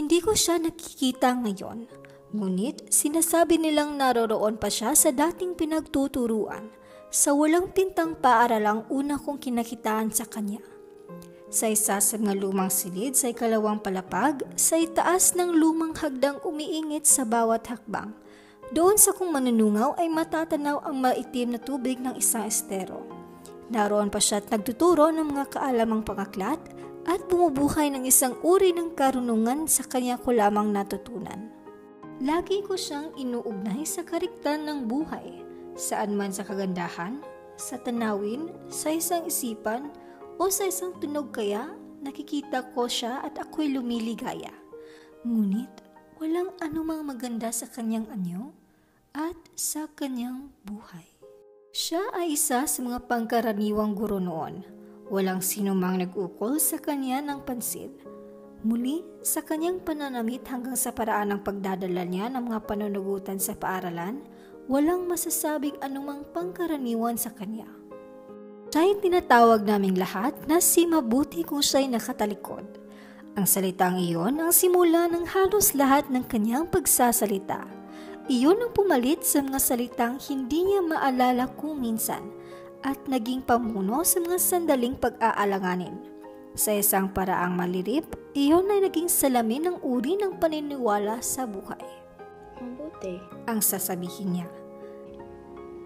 Hindi ko siya nakikita ngayon, ngunit sinasabi nilang naroroon pa siya sa dating pinagtuturuan sa walang pintang paaralang una kong kinakitaan sa kanya. Sa isa sa mga lumang silid sa ikalawang palapag, sa itaas ng lumang hagdang umiingit sa bawat hakbang. Doon sa kung manunungaw ay matatanaw ang maitim na tubig ng isang estero. Naroon pa siya at nagtuturo ng mga kaalamang pangaklat at bumubuhay ng isang uri ng karunungan sa kanya ko lamang natutunan. Lagi ko siyang inuugnay sa kariktan ng buhay, saan man sa kagandahan, sa tanawin, sa isang isipan, o sa isang tunog kaya nakikita ko siya at ako'y lumiligaya. Ngunit walang anumang maganda sa kanyang anyo at sa kanyang buhay. Siya ay isa sa mga pangkaraniwang guro noon. Walang sinumang nag-ukol sa kanya ng pansin. Muli, sa kanyang pananamit hanggang sa paraan ng pagdadala niya ng mga pananugutan sa paaralan, walang masasabing anumang pangkaraniwan sa kanya. Siya'y tinatawag naming lahat na si mabuti kung siya'y nakatalikod. Ang salitang iyon ang simula ng halos lahat ng kanyang pagsasalita. Iyon ang pumalit sa mga salitang hindi niya maalala kung minsan at naging pamuno sa mga sandaling pag-aalanganin. Sa isang paraang malirip, iyon ay naging salamin ng uri ng paniniwala sa buhay. Mabuti. Ang sasabihin niya.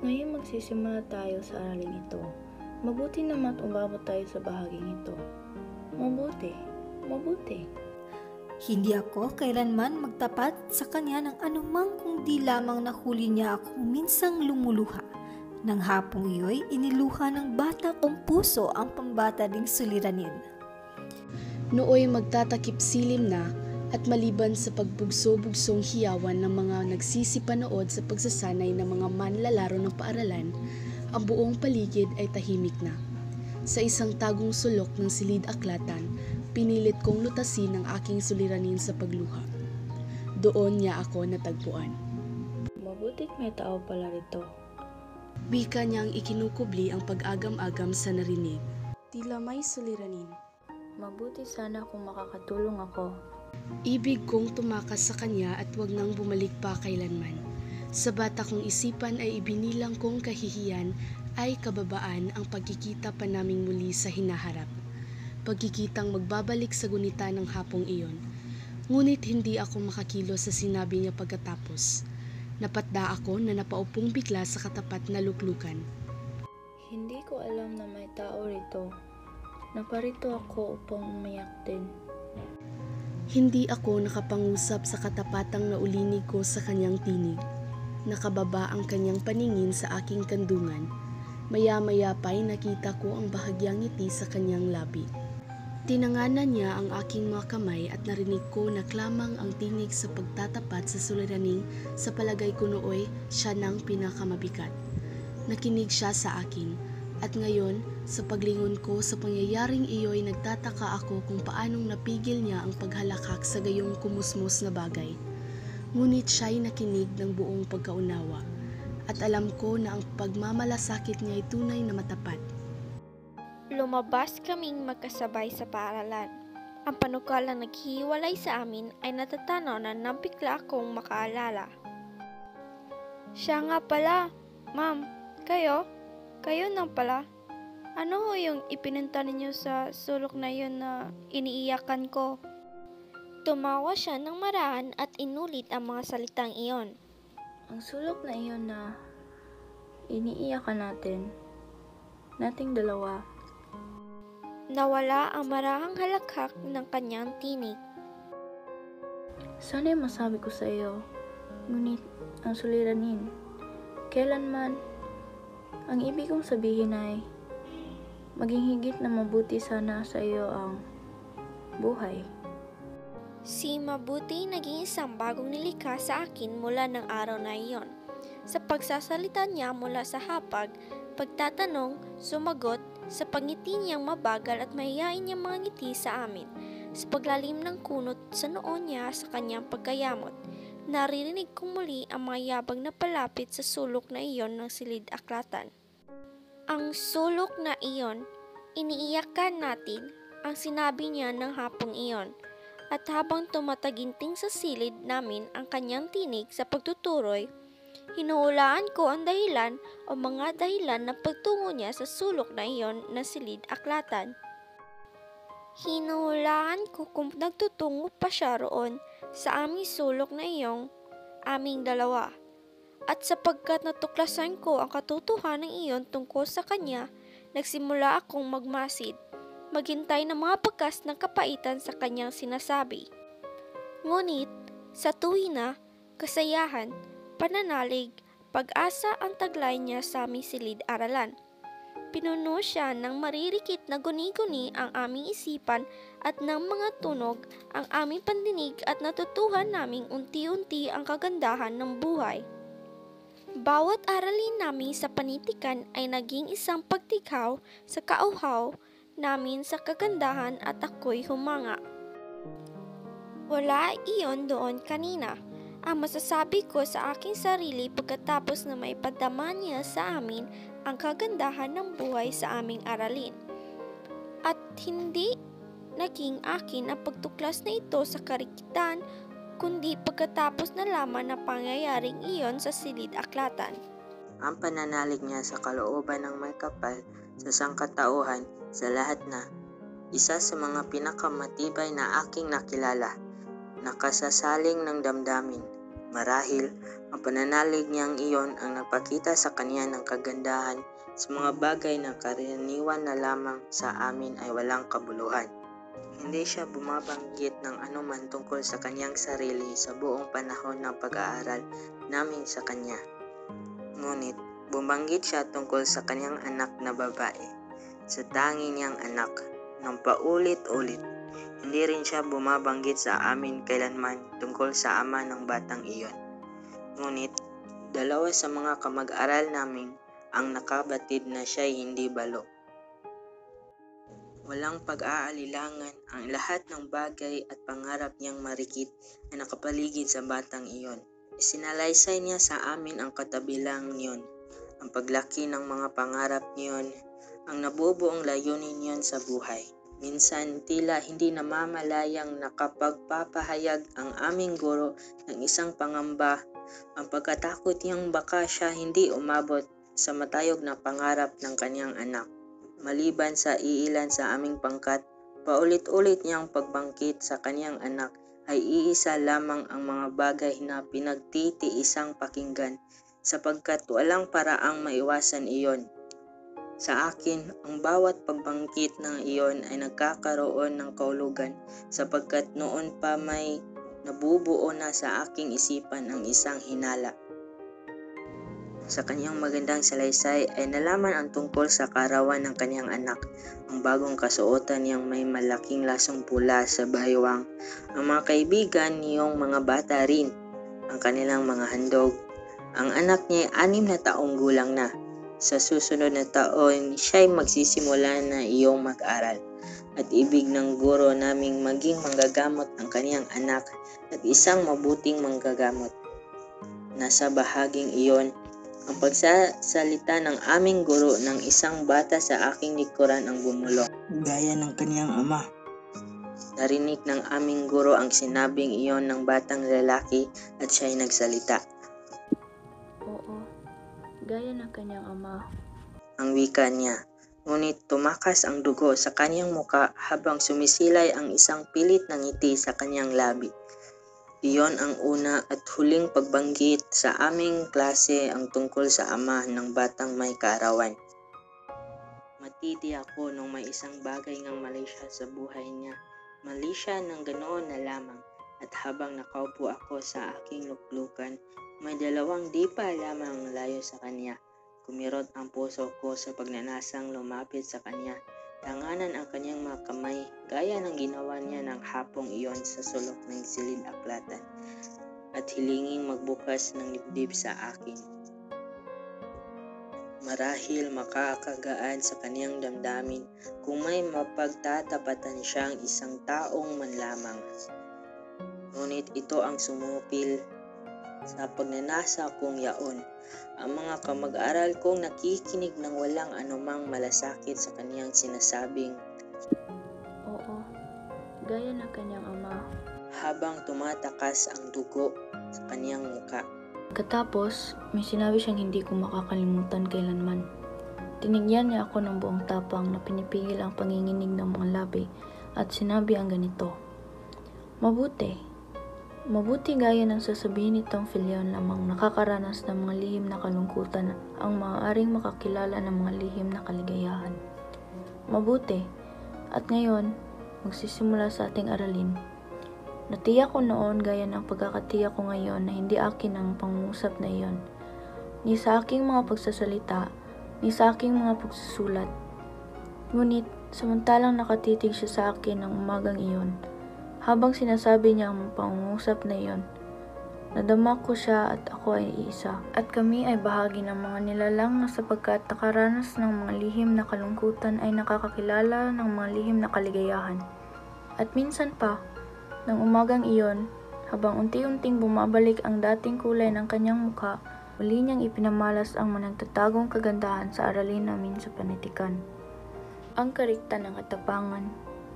Ngayon magsisimula tayo sa aralin ito. Mabuti naman umabot tayo sa bahaging ito. Mabuti, mabuti. Hindi ako kailanman magtapat sa kanya ng anumang kung di lamang nahuli niya ako minsang lumuluha. Nang hapong iyo'y iniluha ng bata kong puso ang pambata ding suliranin. Nooy magtatakip silim na at maliban sa pagbugso-bugsong hiyawan ng mga nagsisipanood sa pagsasanay ng mga manlalaro ng paaralan, ang buong paligid ay tahimik na. Sa isang tagong sulok ng silid-aklatan, pinilit kong lutasin ang aking suliranin sa pagluha. Doon niya ako natagpuan. Mabutit may tao pala rito. Wika niyang ikinukubli ang pag-agam-agam sa narinig. Tila may suliranin. Mabuti sana kung makakatulong ako. Ibig kong tumakas sa kanya at wag nang bumalik pa kailanman. Sa bata kong isipan ay ibinilang kong kahihiyan ay kababaan ang pagkikita pa naming muli sa hinaharap. Pagkikitang magbabalik sa gunita ng hapong iyon. Ngunit hindi ako makakilos sa sinabi niya pagkatapos. Napatda ako na napaupong bigla sa katapat na luklukan. Hindi ko alam na may tao rito. Naparito ako upang umayak din. Hindi ako nakapangusap sa katapatang naulinig ko sa kanyang tinig. Nakababa ang kanyang paningin sa aking kandungan. Maya-maya pa'y nakita ko ang bahagyang ngiti sa kanyang labi. Tinanganan niya ang aking mga kamay at narinig ko na klamang ang tinig sa pagtatapat sa suliraning sa palagay ko nooy siya ng pinakamabigat. Nakinig siya sa akin at ngayon sa paglingon ko sa pangyayaring iyo'y nagtataka ako kung paanong napigil niya ang paghalakak sa gayong kumusmos na bagay. Ngunit siya'y nakinig ng buong pagkaunawa at alam ko na ang pagmamalasakit niya ay tunay na matapat. Lumabas kaming magkasabay sa paaralan. Ang panukalang naghihiwalay sa amin ay natatanaw na nabigla akong makaalala. Siya nga pala, ma'am, kayo? Kayo nang pala? Ano ho yung ipinunta ninyo sa sulok na yun na iniiyakan ko? Tumawa siya ng maraan at inulit ang mga salitang iyon. Ang sulok na iyon na iniiyakan nating dalawa. Nawala ang marahang halakhak ng kanyang tinig. Sana'y masabi ko sa iyo, ngunit ang suliranin, kailanman, ang ibig kong sabihin ay, maging higit na mabuti sana sa iyo ang buhay. Si Mabuti naging isang bagong nilikha sa akin mula ng araw na iyon. Sa pagsasalita niya mula sa hapag, pagtatanong, sumagot, sa pangiti niyang mabagal at mahihain niyang mga ngiti sa amin, sa paglalim ng kunot sa noo niya sa kanyang pagkayamot, naririnig kong muli ang mga yabag na palapit sa sulok na iyon ng silid-aklatan. Ang sulok na iyon, iniiyakan natin, ang sinabi niya ng hapong iyon. at habang tumataginting sa silid namin ang kanyang tinig sa pagtuturoy, hinuhulaan ko ang dahilan o mga dahilan ng pagtungo niya sa sulok na iyon na silid-aklatan. Hinuhulaan ko kung nagtutungo pa siya roon sa aming sulok na iyong aming dalawa. At sapagkat natuklasan ko ang katotohanan iyon tungkol sa kanya, nagsimula akong magmasid, maghintay ng mga bakas ng kapaitan sa kanyang sinasabi. Ngunit, sa tuwina, kasayahan, pananalig, pag-asa ang taglay niya sa aming silid-aralan. Pinuno siya ng maririkit na guni-guni ang aming isipan at ng mga tunog ang aming pandinig at natutuhan naming unti-unti ang kagandahan ng buhay. Bawat aralin namin sa panitikan ay naging isang pagtikhaw sa kauhaw namin sa kagandahan at ako'y humanga. Wala iyon doon kanina. Ang masasabi ko sa aking sarili pagkatapos na maipadama niya sa amin ang kagandahan ng buhay sa aming aralin. At hindi naging akin ang pagtuklas na ito sa karikitan, kundi pagkatapos na laman na pangyayaring iyon sa silid-aklatan. Ang pananalig niya sa kalooban ng may kapal sa sangkatauhan sa lahat na isa sa mga pinakamatibay na aking nakilala, nakasasaling ng damdamin. Marahil, ang pananalig niyang iyon ang nagpakita sa kanya ng kagandahan sa mga bagay na karaniwan na lamang sa amin ay walang kabuluhan. Hindi siya bumabanggit ng anuman tungkol sa kanyang sarili sa buong panahon ng pag-aaral namin sa kanya. Ngunit, bumanggit siya tungkol sa kanyang anak na babae, sa tangi niyang anak, ng paulit-ulit. Hindi rin siya bumabanggit sa amin kailanman tungkol sa ama ng batang iyon. Ngunit, dalawa sa mga kamag-aral namin ang nakabatid na siya'y hindi balo. Walang pag-aalilangan, ang lahat ng bagay at pangarap niyang marikit ay nakapaligid sa batang iyon. Isinalaysay niya sa amin ang katabilang niyon, ang paglaki ng mga pangarap niyon, ang nabubuong layunin niyon sa buhay. Minsan tila hindi namamalayang nakapagpapahayag ang aming guro ng isang pangamba, ang pagkatakot niyang baka siya hindi umabot sa matayog na pangarap ng kanyang anak. Maliban sa iilan sa aming pangkat, paulit-ulit niyang pagbangkit sa kanyang anak ay iisa lamang ang mga bagay na pinagtitiisang pakinggan, sapagkat walang paraang maiwasan iyon. Sa akin, ang bawat pagbangkit ng iyon ay nagkakaroon ng kahulugan, sapagkat noon pa may nabubuo na sa aking isipan ang isang hinala. Sa kanyang magandang salaysay ay nalaman ang tungkol sa kaarawan ng kanyang anak, ang bagong kasuotan niyang may malaking lasong pula sa baywang, ang mga kaibigan niyong mga bata rin, ang kanilang mga handog. Ang anak niya ay 6 na taong gulang na. Sa susunod na taon, siya'y magsisimula na iyong mag-aral. At ibig ng guro naming maging manggagamot ang kaniyang anak at isang mabuting manggagamot. Nasa bahaging iyon, ang pagsasalita ng aming guro ng isang bata sa aking likuran ang bumulong, gaya ng kaniyang ama. Narinig ng aming guro ang sinabing iyon ng batang lalaki at siya'y nagsalita. Oo, gaya ng kanyang ama. Ang wika niya, ngunit tumakas ang dugo sa kanyang muka habang sumisilay ang isang pilit na ngiti sa kanyang labi. Iyon ang una at huling pagbanggit sa aming klase ang tungkol sa ama ng batang may kaarawan. Matiti ako nung may isang bagay ngang mali siya sa buhay niya. Mali siya ng ganoon na lamang, at habang nakaupo ako sa aking luklukan, may 2 dipa lamang layo sa kanya. Kumirot ang puso ko sa pagnanasang lumapit sa kanya. Tanganan ang kanyang mga kamay, gaya ng ginawa niya ng hapong iyon sa sulok ng silid-aklatan, at hilinging magbukas ng dibdib sa akin. Marahil makakagaan sa kaniyang damdamin kung may mapagtatapatan siyang isang taong man lamang. Ngunit ito ang sumupil sa pagnanasa kong yaon. Ang mga kamag-aral kong nakikinig ng walang anumang malasakit sa kaniyang sinasabing, Oo, gaya ng kanyang ama. habang tumatakas ang dugo sa kaniyang muka. Katapos, may sinabi siyang hindi ko makakalimutan kailanman. Tinigyan niya ako ng buong tapang na pinipigil ang panginginig ng mga labi at sinabi ang ganito, Mabuti gaya ng sasabihin nitong Filion lamang nakakaranas ng mga lihim na kalungkutan ang maaaring makakilala ng mga lihim na kaligayahan. Mabuti, at ngayon, magsisimula sa ating aralin. Natiyak ko noon gaya ng pagkakatiyak ko ngayon na hindi akin ang pangungusap na iyon, ni sa aking mga pagsasalita, ni sa aking mga pagsusulat. Ngunit, samantalang nakatitig siya sa akin ng umagang iyon, habang sinasabi niya ang pangungusap na iyon, nadama ko siya at ako ay iisa. At kami ay bahagi ng mga nilalang na sapagkat nakaranas ng mga lihim na kalungkutan ay nakakakilala ng mga lihim na kaligayahan. At minsan pa, ng umagang iyon, habang unti-unting bumabalik ang dating kulay ng kanyang mukha, muli niyang ipinamalas ang managtatagong kagandahan sa aralin namin sa panitikan. Ang karikta ng katapangan,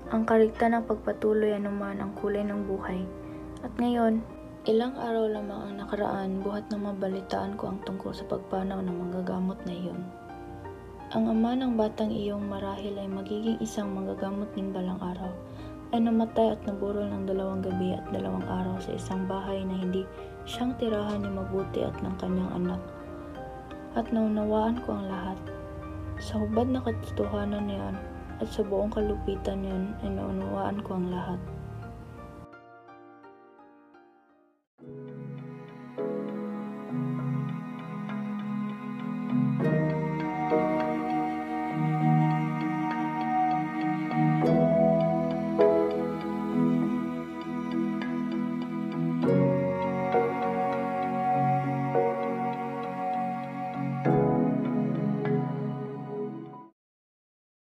ang karikta ng pagpatuloy anuman ang kulay ng buhay. At ngayon, ilang araw lamang ang nakaraan buhat nang mabalitaan ko ang tungkol sa pagpanaw ng manggagamot na iyon. Ang ama ng batang iyong marahil ay magiging isang manggagamot ning balang araw, ay namatay at naburol ng 2 gabi at 2 araw sa isang bahay na hindi siyang tirahan ni Mabuti at ng kanyang anak. At naunawaan ko ang lahat. Sa hubad na katotohanan niyon at sa buong kalupitan niyon ay naunawaan ko ang lahat.